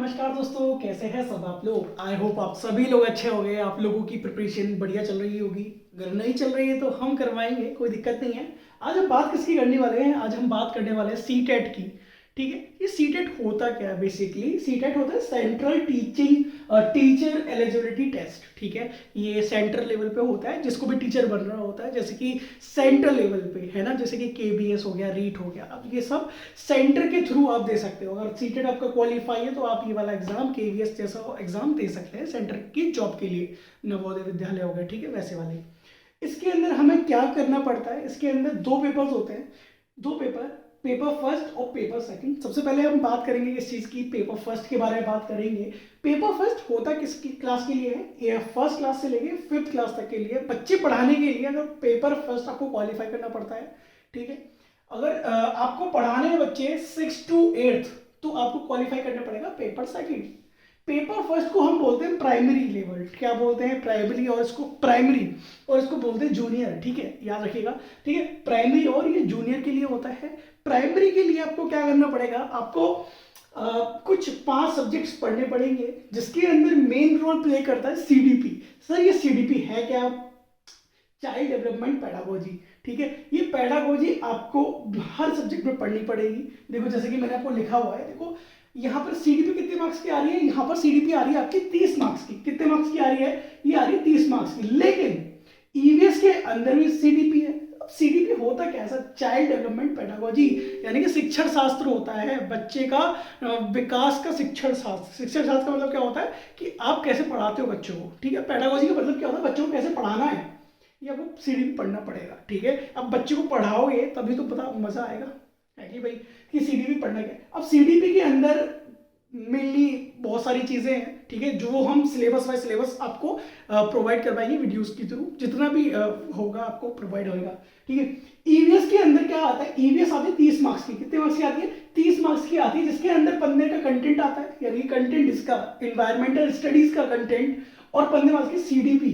नमस्कार दोस्तों, कैसे हैं सब आप लोग। आई होप आप सभी लोग अच्छे हो गए। आप लोगों की प्रिपरेशन बढ़िया चल रही होगी। अगर नहीं चल रही है तो हम करवाएंगे, कोई दिक्कत नहीं है। आज हम बात किसकी करने वाले हैं? आज हम बात करने वाले हैं सीटेट की। ठीक है, ये सीटेट होता क्या है? बेसिकली सीटेट होता है सेंट्रल टीचर एलिजिबिलिटी टेस्ट। ठीक है, ये सेंट्रल लेवल पे होता है, जिसको भी टीचर बन रहा होता है, जैसे कि सेंट्रल लेवल पे है ना, जैसे कि केबीएस हो गया, रीट हो गया। अब ये सब सेंटर के थ्रू आप दे सकते हो। अगर सीटेट आपका क्वालिफाई है तो आप ये वाला एग्जाम केवीएस जैसा एग्जाम दे सकते हैं सेंटर की जॉब के लिए। नवोदय विद्यालय हो गया, ठीक है, वैसे वाले। इसके अंदर हमें क्या करना पड़ता है? इसके अंदर दो पेपर्स होते हैं, दो पेपर, पेपर फर्स्ट और पेपर सेकंड। सबसे पहले हम बात करेंगे इस चीज की, पेपर फर्स्ट के बारे में बात करेंगे। पेपर फर्स्ट होता किसकी क्लास के लिए है? ये फर्स्ट क्लास से लेके फिफ्थ क्लास तक के लिए बच्चे पढ़ाने के लिए। अगर पेपर फर्स्ट आपको क्वालिफाई करना पड़ता है, ठीक है। अगर आपको पढ़ाने हैं बच्चे 6 to 8 तो आपको क्वालिफाई करना पड़ेगा पेपर सेकंड। पेपर फर्स्ट को हम बोलते हैं प्राइमरी लेवल। क्या बोलते हैं? प्राइमरी, और इसको प्राइमरी और इसको बोलते हैं जूनियर। ठीक है, याद रखिएगा। ठीक है, प्राइमरी और ये जूनियर के लिए होता है। प्राइमरी के लिए आपको क्या करना पड़ेगा? आपको कुछ 5 सब्जेक्ट्स पढ़ने पड़ेंगे, जिसके अंदर मेन रोल प्ले करता है सीडीपी। सर ये सीडीपी है क्या? Child development pedagogy. ठीक है, ये पैडागोजी आपको हर सब्जेक्ट में पढ़नी पड़ेगी। देखो जैसे कि मैंने आपको लिखा हुआ है, देखो यहाँ पर सीडीपी कितने मार्क्स की आ रही है? यहाँ पर सीडीपी आ रही है आपकी 30 मार्क्स की। कितने मार्क्स की आ रही है? ये आ रही है 30 मार्क्स की। लेकिन ईवीएस के अंदर भी सीडीपी है। अब सीडीपी होता क्या है सर? चाइल्ड डेवलपमेंट पैडागोजी, यानी कि शिक्षण शास्त्र होता है, बच्चे का विकास का शिक्षण शास्त्र। शिक्षण शास्त्र का मतलब क्या होता है कि आप कैसे पढ़ाते हो बच्चों को। ठीक है, पैडागोजी का मतलब क्या होता है? बच्चों को कैसे पढ़ाना है, ये आपको सीडीपी पढ़ना पड़ेगा। ठीक है, अब बच्चे को पढ़ाओगे तभी तो पता मजा आएगा, है कि भाई, कि सीडीपी पढ़ना क्या है। अब सीडीपी के अंदर मेनली बहुत सारी चीजें हैं, ठीक है, जो हम सिलेबस वाइज सिलेबस आपको प्रोवाइड करवाएंगे वीडियोस के थ्रू। जितना भी होगा आपको प्रोवाइड होगा। ठीक है, ईवीएस के अंदर क्या आता है? ईवीएस आती है 30 मार्क्स की। कितने मार्क्स की आती है? 30 मार्क्स की आती है, जिसके अंदर पन्ने का कंटेंट आता है, यानी कंटेंट इसका इन्वायरमेंटल स्टडीज का कंटेंट, और पन्ने मार्क्स की सीडीपी।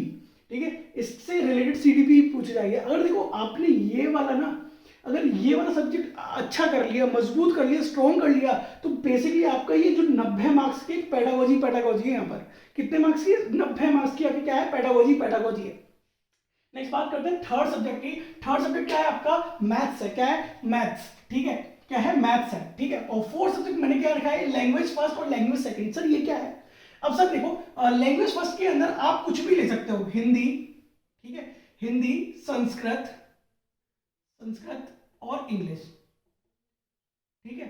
ठीक है, इससे रिलेटेड सीडीपी पूछ जाएगी। अगर देखो आपने ये वाला ना, अगर ये वाला सब्जेक्ट अच्छा कर लिया, मजबूत कर लिया, स्ट्रॉन्ग कर लिया, तो बेसिकली आपका ये जो 90 मार्क्स की पैडागोजी है, यहाँ पर कितने मार्क्स की? 90 मार्क्स की आपकी क्या है? पैडागोजी है। नेक्स्ट बात करते हैं थर्ड सब्जेक्ट की। थर्ड सब्जेक्ट क्या है आपका? मैथ्स है। क्या है? मैथ्स। ठीक है, क्या है? मैथ्स है। ठीक है, और फोर्थ सब्जेक्ट मैंने क्या रखा है? लैंग्वेज फर्स्ट और लैंग्वेज सेकंड। सर ये क्या है? अब सर देखो, लैंग्वेज फर्स्ट के अंदर आप कुछ भी ले सकते हो, हिंदी, ठीक है, हिंदी, संस्कृत, संस्कृत और इंग्लिश। ठीक है,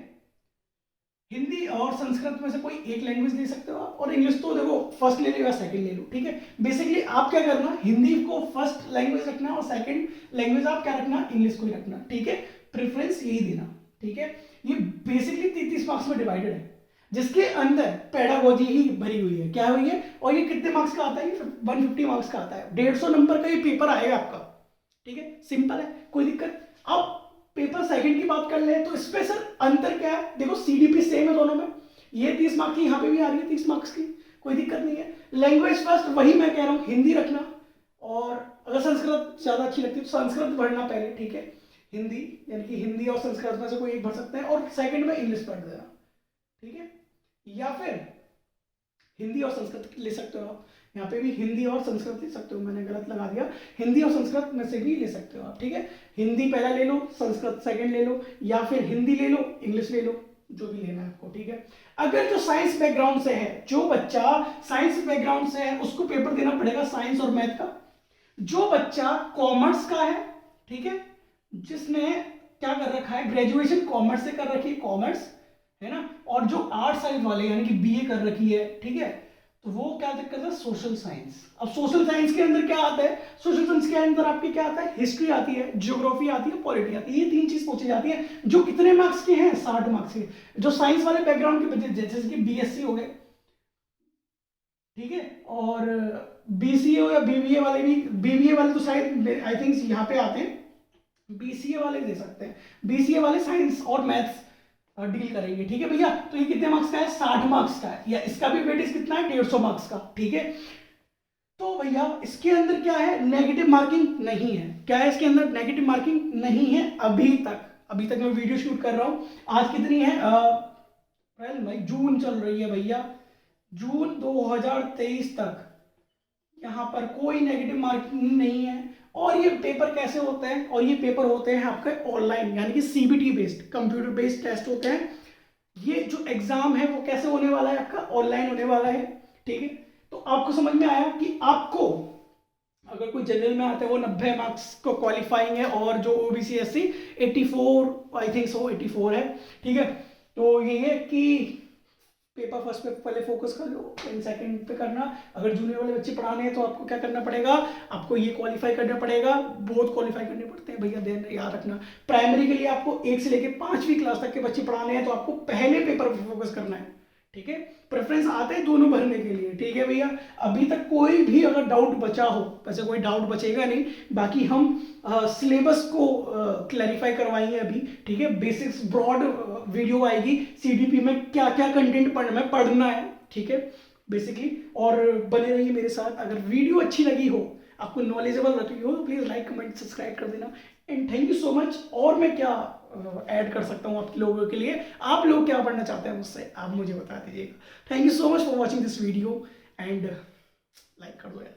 हिंदी और संस्कृत में से कोई एक लैंग्वेज ले सकते हो आप, और इंग्लिश तो देखो फर्स्ट ले लो या सेकंड ले लो। ठीक है, बेसिकली आप क्या करना, हिंदी को फर्स्ट लैंग्वेज रखना और सेकंड लैंग्वेज आप क्या रखना? इंग्लिश को ही रखना। ठीक है, प्रेफरेंस यही देना। ठीक है, ये बेसिकली 33 मार्क्स में डिवाइडेड है, जिसके अंदर पैडागोजी ही भरी हुई है। क्या हुई है? और ये कितने मार्क्स का आता है? 150 मार्क्स का आता है। 150 नंबर का ये पेपर आएगा आपका। ठीक है, सिंपल है, कोई दिक्कत। अब पेपर सेकंड की बात कर ले तो इसमें सर अंतर क्या है? देखो सीडीपी सेम है दोनों में, ये 30 मार्क्स की, यहाँ पे भी आ रही है 30 मार्क्स की, कोई दिक्कत नहीं है। लैंग्वेज फर्स्ट वही मैं कह रहा हूँ, हिंदी रखना, और अगर संस्कृत ज्यादा अच्छी लगती है तो संस्कृत भरना पहले। ठीक है, हिंदी, यानी कि हिंदी और संस्कृत में से कोई एक भर सकते हैं, और सेकंड में इंग्लिश पढ़ देना। ठीक है, या फिर हिंदी और संस्कृत ले सकते हो आप। यहाँ पे भी हिंदी और संस्कृत ले सकते हो, मैंने गलत लगा दिया, हिंदी और संस्कृत में से भी ले सकते हो आप। ठीक है, हिंदी पहला ले लो, संस्कृत सेकंड ले लो, या फिर हिंदी ले लो, इंग्लिश ले लो, जो भी लेना है आपको। ठीक है, अगर जो साइंस बैकग्राउंड से है, जो बच्चा साइंस बैकग्राउंड से है, उसको पेपर देना पड़ेगा साइंस और मैथ का। जो बच्चा कॉमर्स का है, ठीक है, जिसने क्या कर रखा है? ग्रेजुएशन कॉमर्स से कर रखी है, कॉमर्स है ना, और जो आर्ट साइड वाले यानी कि बीए कर रखी है, ठीक है, तो वो क्या करता है? Social science. अब सोशल साइंस के अंदर क्या आता है? सोशल साइंस के अंदर आपकी क्या आता है? हिस्ट्री आती है, ज्योग्राफी आती है, पॉलिटी आती है। ये 3 चीज पूछी जाती है, जो कितने मार्क्स के हैं? 60 मार्क्स के। जो साइंस वाले बैकग्राउंड के बच्चे, जैसे कि बीएससी हो गए, ठीक है, और बीसीए हो या बीबीए वाले भी, बीबीए वाले तो शायद आई थिंक यहाँ पे आते हैं, बीसीए वाले दे सकते हैं। बीसीए वाले साइंस और मैथ्स डील करेंगे। ठीक है भैया, तो ये कितने मार्क्स का है? 60 मार्क्स का है, या इसका भी वेटेज कितना है? 150 मार्क्स का। ठीक है, तो भैया इसके अंदर क्या है? नेगेटिव मार्किंग नहीं है। क्या है इसके अंदर? नेगेटिव मार्किंग नहीं है अभी तक। मैं वीडियो शूट कर रहा हूं, आज कितनी है? अप्रैल मई जून चल रही है भैया, जून 2023 तक यहाँ पर कोई नेगेटिव मार्किंग नहीं है। और ये पेपर कैसे होते हैं, और ये पेपर होते हैं आपके ऑनलाइन, यानी कि CBT based, computer based test होते हैं। ये जो एग्जाम है वो कैसे होने वाला है, आपका ऑनलाइन होने वाला है, ठीक है। तो आपको समझ में आया कि आपको अगर कोई जनरल में आता है वो 90 मार्क्स को क्वालिफाइंग है, और जो OBC SC 84 I think so 84 है, ठीक है। तो ये है कि पेपर फर्स्ट पे पहले फोकस कर लो, देन सेकंड पे करना। अगर जूनियर वाले बच्चे पढ़ाने हैं तो आपको क्या करना पड़ेगा, आपको ये क्वालिफाई करना पड़ेगा, बहुत क्वालिफाई करने पड़ते हैं भैया, देन याद रखना। प्राइमरी के लिए आपको 1 से लेकर 5वीं क्लास तक के बच्चे पढ़ाने हैं, तो आपको पहले पेपर पर फोकस करना है, ठीक है। प्रेफरेंस आते हैं दोनों भरने के लिए, ठीक है भैया। अभी तक कोई भी अगर डाउट बचा हो, वैसे कोई डाउट बचेगा नहीं, बाकी हम सिलेबस को क्लैरिफाई करवाएंगे अभी, ठीक है। बेसिक्स ब्रॉड वीडियो आएगी, सीडीपी में क्या क्या कंटेंट पढ़ना है, ठीक है, बेसिकली। और बने रहिए मेरे साथ। अगर वीडियो अच्छी लगी हो, आपको नॉलेजेबल लगी हो, तो प्लीज़ लाइक कमेंट सब्सक्राइब कर देना। And thank you so much. और मैं क्या ऐड कर सकता हूँ आप लोगों के लिए, आप लोग क्या पढ़ना चाहते हैं मुझसे, आप मुझे बता दीजिएगा। Thank you so much for watching this video, and like कर दो यार।